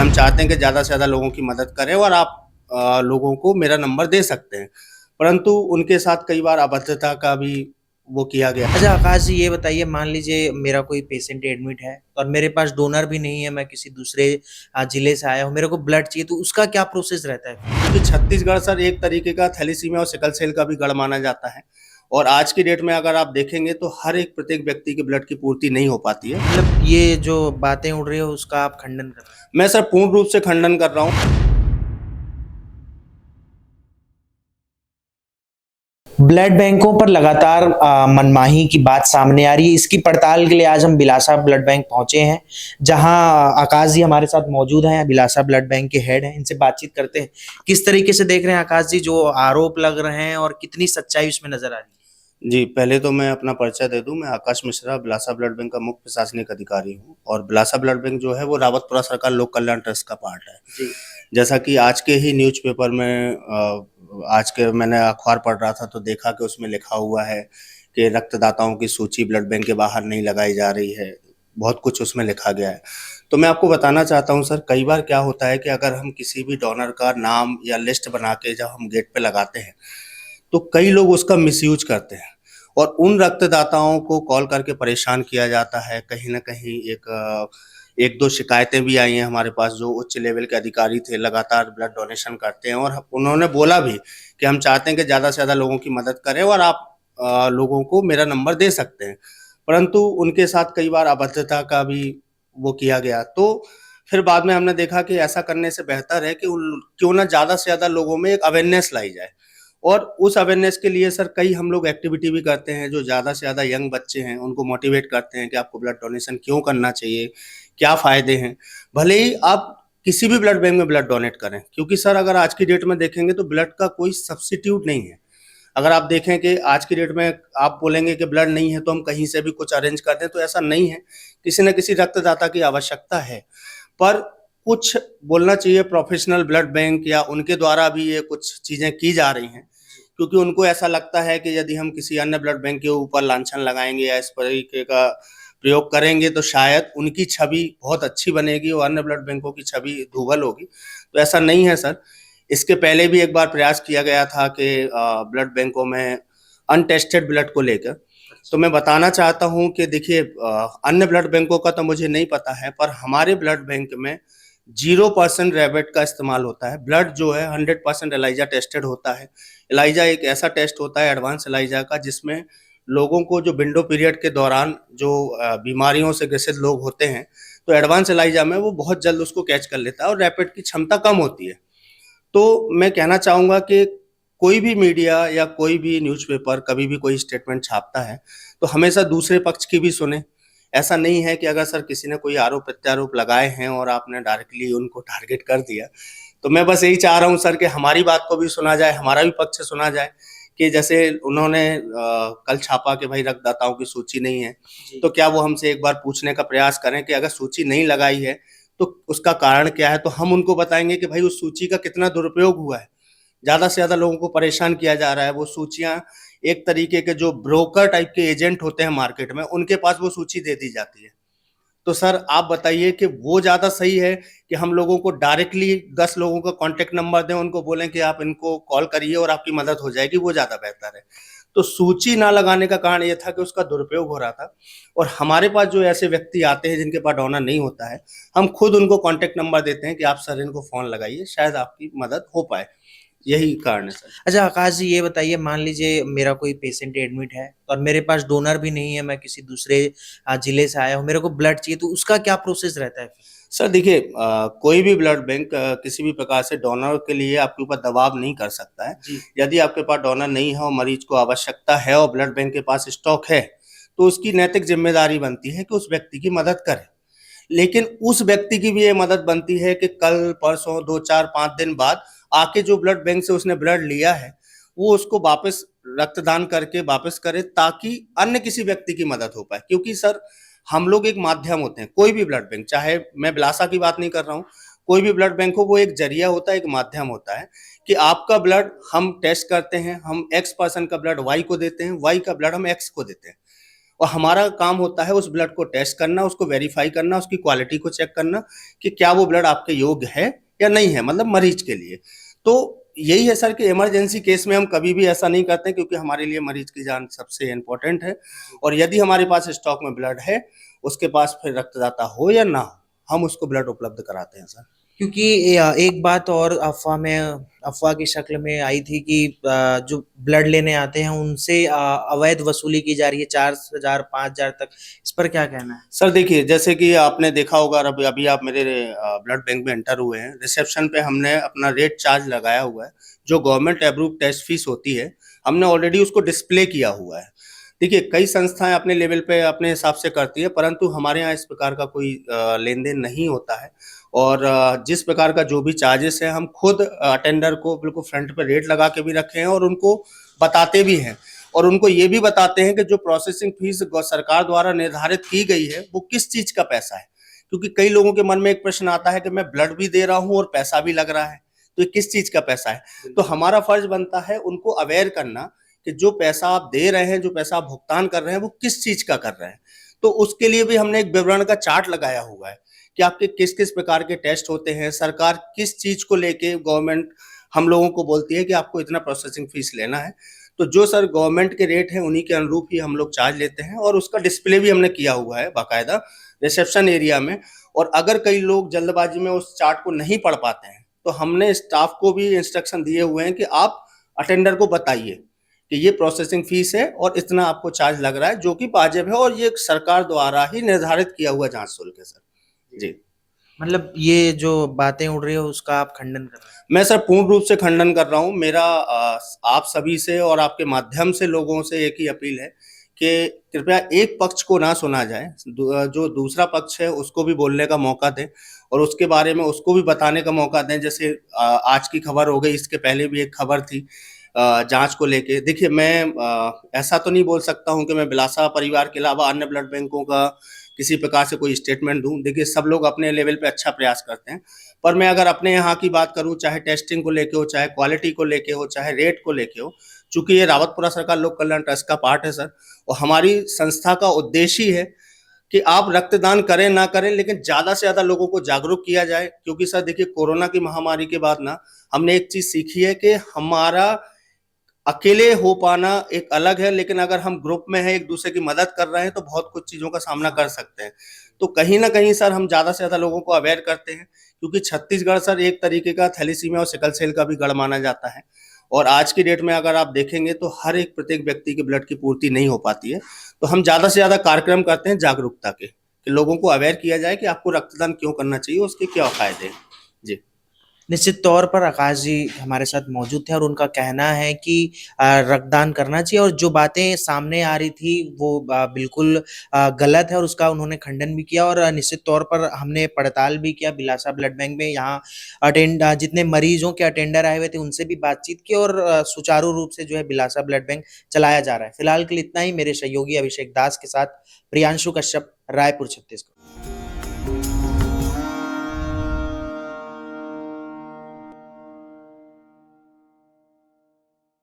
हम चाहते हैं कि ज़्यादा से ज़्यादा लोगों की मदद करें और आप लोगों को मेरा नंबर दे सकते हैं। परंतु उनके साथ कई बार अभद्रता का भी वो किया गया। अच्छा आकाश जी, ये बताइए, मान लीजिए मेरा कोई पेशेंट एडमिट है और मेरे पास डोनर भी नहीं है, मैं किसी दूसरे जिले से आया हूँ, मेरे को ब्लड चाहिए, तो उसका क्या प्रोसेस रहता है? क्योंकि छत्तीसगढ़ सर एक तरीके का थैलेसीमिया और सिकल सेल का भी गढ़ माना जाता है और आज की डेट में अगर आप देखेंगे तो हर एक प्रत्येक व्यक्ति के ब्लड की पूर्ति नहीं हो पाती है। मतलब ये जो बातें उड़ रही है उसका आप खंडन कर रहे हैं? मैं सर पूर्ण रूप से खंडन कर रहा हूँ। ब्लड बैंकों पर लगातार मनमाही की बात सामने आ रही है। इसकी पड़ताल के लिए आज हम बिलासा ब्लड बैंक पहुंचे हैं, जहां आकाश जी हमारे साथ मौजूद हैं, बिलासा ब्लड बैंक के हेड हैं। इनसे बातचीत करते हैं। किस तरीके से देख रहे हैं आकाश जी जो आरोप लग रहे हैं और कितनी सच्चाई उसमें नजर आ रही है? जी, पहले तो मैं अपना परिचय दे दूँ, मैं आकाश मिश्रा बिलासा ब्लड बैंक का मुख्य प्रशासनिक अधिकारी हूँ और बिलासा ब्लड बैंक जो है वो रावतपुरा सरकार लोक कल्याण ट्रस्ट का पार्ट है। जी। जैसा कि आज के ही न्यूज़पेपर में आज के मैंने अखबार पढ़ रहा था तो देखा कि उसमें लिखा हुआ है कि रक्तदाताओं की सूची ब्लड बैंक के बाहर नहीं लगाई जा रही है। बहुत कुछ उसमें लिखा गया है। तो मैं आपको बताना चाहता हूँ सर, कई बार क्या होता है कि अगर हम किसी भी डोनर का नाम या लिस्ट बना के जब हम गेट पे लगाते हैं, तो कई लोग उसका मिसयूज करते हैं और उन रक्तदाताओं को कॉल करके परेशान किया जाता है। कहीं न कहीं एक दो शिकायतें भी आई हैं हमारे पास, जो उच्च लेवल के अधिकारी थे, लगातार ब्लड डोनेशन करते हैं और उन्होंने बोला भी कि हम चाहते हैं कि ज़्यादा से ज़्यादा लोगों की मदद करें और आप लोगों को मेरा नंबर दे सकते हैं। परंतु उनके साथ कई बार अभद्रता का भी वो किया गया। तो फिर बाद में हमने देखा कि ऐसा करने से बेहतर है कि उन क्यों ना ज़्यादा से ज़्यादा लोगों में एक अवेयरनेस लाई जाए। और उस अवेयरनेस के लिए सर कई हम लोग एक्टिविटी भी करते हैं, जो ज़्यादा से ज़्यादा यंग बच्चे हैं उनको मोटिवेट करते हैं कि आपको ब्लड डोनेशन क्यों करना चाहिए, क्या फ़ायदे हैं। भले ही आप किसी भी ब्लड बैंक में ब्लड डोनेट करें, क्योंकि सर अगर आज की डेट में देखेंगे तो ब्लड का कोई सब्स्टिट्यूट नहीं है। अगर आप देखें कि आज की डेट में आप बोलेंगे कि ब्लड नहीं है तो हम कहीं से भी कुछ अरेंज कर दें, तो ऐसा नहीं है। किसी न किसी रक्तदाता की आवश्यकता है। पर कुछ बोलना चाहिए प्रोफेशनल ब्लड बैंक या उनके द्वारा भी ये कुछ चीज़ें की जा रही हैं, क्योंकि उनको ऐसा लगता है कि यदि हम किसी अन्य ब्लड बैंक के ऊपर लांछन लगाएँगे या इस तरीके का प्रयोग करेंगे तो शायद उनकी छवि बहुत अच्छी बनेगी और अन्य ब्लड बैंकों की छवि धूबल होगी। तो ऐसा नहीं है सर। इसके पहले भी एक बार प्रयास किया गया था कि ब्लड बैंकों में अनटेस्टेड ब्लड को लेकर। तो मैं बताना चाहता हूँ कि देखिए, अन्य ब्लड बैंकों का तो मुझे नहीं पता है, पर हमारे ब्लड बैंक में 0% रैबिट का इस्तेमाल होता है। ब्लड जो है 100% एलाइजा टेस्टेड होता है। एलाइजा एक ऐसा टेस्ट होता है एडवांस एलाइजा का, जिसमें लोगों को जो विंडो पीरियड के दौरान जो बीमारियों से ग्रसित लोग होते हैं, तो एडवांस एलाइजा में वो बहुत जल्द उसको कैच कर लेता है और रैपिड की क्षमता कम होती है। तो मैं कहना चाहूँगा कि कोई भी मीडिया या कोई भी न्यूज़पेपर कभी भी कोई स्टेटमेंट छापता है, तो हमेशा दूसरे पक्ष की भी सुनें। ऐसा नहीं है कि अगर सर किसी ने कोई आरोप-प्रत्यारोप लगाए हैं और आपने डायरेक्टली उनको टारगेट कर दिया, तो मैं बस यही चाह रहा हूँ सर कि हमारी बात को भी सुना जाए, हमारा भी पक्ष सुना जाए कि जैसे उन्होंने कल छापा कि भाई रक्तदाताओं की सूची नहीं है, तो क्या वो हमसे एक बार पूछने का प्रयास करें कि अगर सूची नहीं लगाई है, तो उसका कारण क्या है? तो हम उनको बताएँगे कि भाई उस सूची का कितना दुरुपयोग हुआ है। ज़्यादा से ज़्यादा लोगों को परेशान किया जा रहा है। वो सूचियाँ एक तरीके के जो ब्रोकर टाइप के एजेंट होते हैं मार्केट में, उनके पास वो सूची दे दी जाती है। तो सर आप बताइए कि वो ज़्यादा सही है कि हम लोगों को डायरेक्टली 10 लोगों का कॉन्टैक्ट नंबर दें, उनको बोलें कि आप इनको कॉल करिए और आपकी मदद हो जाएगी, वो ज़्यादा बेहतर है। तो सूची ना लगाने का कारण ये था कि उसका दुरुपयोग हो रहा था और हमारे पास जो ऐसे व्यक्ति आते हैं जिनके पास डोनर नहीं होता है, हम खुद उनको कॉन्टैक्ट नंबर देते हैं कि आप सर इनको फ़ोन लगाइए, शायद आपकी मदद हो पाए। यही कारण है सर। अच्छा आकाश जी, ये बताइए, मान लीजिए मेरा कोई पेशेंट एडमिट है और मेरे पास डोनर भी नहीं है, मैं किसी दूसरे जिले से आया हूँ, मेरे को ब्लड चाहिए, तो उसका क्या प्रोसेस रहता है? सर देखिए, कोई भी ब्लड बैंक किसी भी प्रकार से डोनर के लिए आपके ऊपर दबाव नहीं कर सकता है। जी। यदि आपके पास डोनर नहीं है और मरीज को आवश्यकता है और ब्लड बैंक के पास स्टॉक है, तो उसकी नैतिक ज़िम्मेदारी बनती है कि उस व्यक्ति की मदद करे। लेकिन उस व्यक्ति की भी ये मदद बनती है कि कल, परसों, 2, 4, 5 दिन बाद आके जो ब्लड बैंक से उसने ब्लड लिया है, वो उसको वापस रक्तदान करके वापस करे, ताकि अन्य किसी व्यक्ति की मदद हो पाए। क्योंकि सर हम लोग एक माध्यम होते हैं, कोई भी ब्लड बैंक, चाहे मैं बिलासा की बात नहीं कर रहा हूँ, कोई भी ब्लड बैंक हो, वो एक ज़रिया होता है, एक माध्यम होता है कि आपका ब्लड हम टेस्ट करते हैं, हम एक्स पर्सन का ब्लड वाई को देते हैं, वाई का ब्लड हम एक्स को देते हैं। और हमारा काम होता है उस ब्लड को टेस्ट करना, उसको वेरीफाई करना, उसकी क्वालिटी को चेक करना कि क्या वो ब्लड आपके योग्य है या नहीं है, मतलब मरीज के लिए। तो यही है सर कि इमरजेंसी केस में हम कभी भी ऐसा नहीं करते, क्योंकि हमारे लिए मरीज की जान सबसे इम्पोर्टेंट है। और यदि हमारे पास स्टॉक में ब्लड है, उसके पास फिर रक्तदाता हो या ना हो, हम उसको ब्लड उपलब्ध कराते हैं सर। क्योंकि एक बात और अफवाह की शक्ल में आई थी कि जो ब्लड लेने आते हैं उनसे अवैध वसूली की जा रही है 4,000 5,000 तक। इस पर क्या कहना है? सर देखिए, जैसे कि आपने देखा होगा, अभी अभी आप मेरे ब्लड बैंक में एंटर हुए हैं, रिसेप्शन पे हमने अपना रेट चार्ज लगाया हुआ है, जो गवर्नमेंट अप्रूव टेस्ट फीस होती है, हमने ऑलरेडी उसको डिस्प्ले किया हुआ है। देखिए, कई संस्थाएं अपने लेवल पे अपने हिसाब से करती है, परंतु हमारे यहाँ इस प्रकार का कोई लेन देन नहीं होता है। और जिस प्रकार का जो भी चार्जेस है, हम खुद अटेंडर को बिल्कुल फ्रंट पे रेट लगा के भी रखे हैं और उनको बताते भी हैं। और उनको ये भी बताते हैं कि जो प्रोसेसिंग फीस सरकार द्वारा निर्धारित की गई है, वो किस चीज का पैसा है। क्योंकि कई लोगों के मन में एक प्रश्न आता है कि मैं ब्लड भी दे रहा हूं और पैसा भी लग रहा है, तो ये किस चीज का पैसा है। तो हमारा फर्ज बनता है उनको अवेयर करना कि जो पैसा आप दे रहे हैं, जो पैसा आप भुगतान कर रहे हैं, वो किस चीज का कर रहे हैं। तो उसके लिए भी हमने एक विवरण का चार्ट लगाया हुआ है कि आपके किस किस प्रकार के टेस्ट होते हैं, सरकार किस चीज को लेके गवर्नमेंट हम लोगों को बोलती है कि आपको इतना प्रोसेसिंग फीस लेना है। तो जो सर गवर्नमेंट के रेट हैं, उन्हीं के अनुरूप ही हम लोग चार्ज लेते हैं, और उसका डिस्प्ले भी हमने किया हुआ है बाकायदा रिसेप्शन एरिया में। और अगर कई लोग जल्दबाजी में उस चार्ट को नहीं पढ़ पाते हैं, तो हमने स्टाफ को भी इंस्ट्रक्शन दिए हुए हैं कि आप अटेंडर को बताइए कि ये प्रोसेसिंग फीस है और इतना आपको चार्ज लग रहा है, जो कि वाजिब है, और ये सरकार द्वारा ही निर्धारित किया हुआ जांच शुल्क है सर। जी। मतलब ये जो बातें उड़ रही है उसका आप खंडन कर रहे हैं? मैं सर पूर्ण रूप से खंडन कर रहा हूँ। मेरा आप सभी से और आपके माध्यम से लोगों से एक ही अपील है कि कृपया एक पक्ष को ना सुना जाए, जो दूसरा पक्ष है उसको भी बोलने का मौका दें और उसके बारे में उसको भी बताने का मौका दें। जैसे आज की खबर हो गई, इसके पहले भी एक खबर थी जांच को लेके। देखिए, मैं ऐसा तो नहीं बोल सकता हूं कि मैं बिलासा परिवार के अलावा अन्य ब्लड बैंकों का किसी प्रकार से कोई स्टेटमेंट दूं। देखिए, सब लोग अपने लेवल पे अच्छा प्रयास करते हैं, पर मैं अगर अपने यहाँ की बात करूं, चाहे टेस्टिंग को लेके हो, चाहे क्वालिटी को लेके हो, चाहे रेट को लेके हो, चूंकि ये रावतपुरा सरकार लोक कल्याण ट्रस्ट का पार्ट है सर, और हमारी संस्था का उद्देश्य ही है कि आप रक्तदान करें ना करें, लेकिन ज्यादा से ज्यादा लोगों को जागरूक किया जाए। क्योंकि सर देखिए, कोरोना की महामारी के बाद ना हमने एक चीज सीखी है कि हमारा अकेले हो पाना एक अलग है, लेकिन अगर हम ग्रुप में हैं, एक दूसरे की मदद कर रहे हैं, तो बहुत कुछ चीजों का सामना कर सकते हैं। तो कहीं ना कहीं सर हम ज्यादा से ज्यादा लोगों को अवेयर करते हैं, क्योंकि छत्तीसगढ़ सर एक तरीके का थैलीसीमिया और सिकल सेल का भी गढ़ माना जाता है। और आज की डेट में अगर आप देखेंगे तो हर एक प्रत्येक व्यक्ति के ब्लड की पूर्ति नहीं हो पाती है। तो हम ज्यादा से ज्यादा कार्यक्रम करते हैं जागरूकता के, कि लोगों को अवेयर किया जाए कि आपको रक्तदान क्यों करना चाहिए, उसके क्या फायदे हैं। जी। निश्चित तौर पर आकाश जी हमारे साथ मौजूद थे और उनका कहना है कि रक्तदान करना चाहिए और जो बातें सामने आ रही थी वो बिल्कुल गलत है और उसका उन्होंने खंडन भी किया और निश्चित तौर पर हमने पड़ताल भी किया बिलासा ब्लड बैंक में। यहाँ जितने मरीजों के अटेंडर आए हुए थे उनसे भी बातचीत की और सुचारू रूप से जो है बिलासा ब्लड बैंक चलाया जा रहा है। फिलहाल के लिए इतना ही। मेरे सहयोगी अभिषेक दास के साथ प्रियांशु कश्यप, रायपुर, छत्तीसगढ़।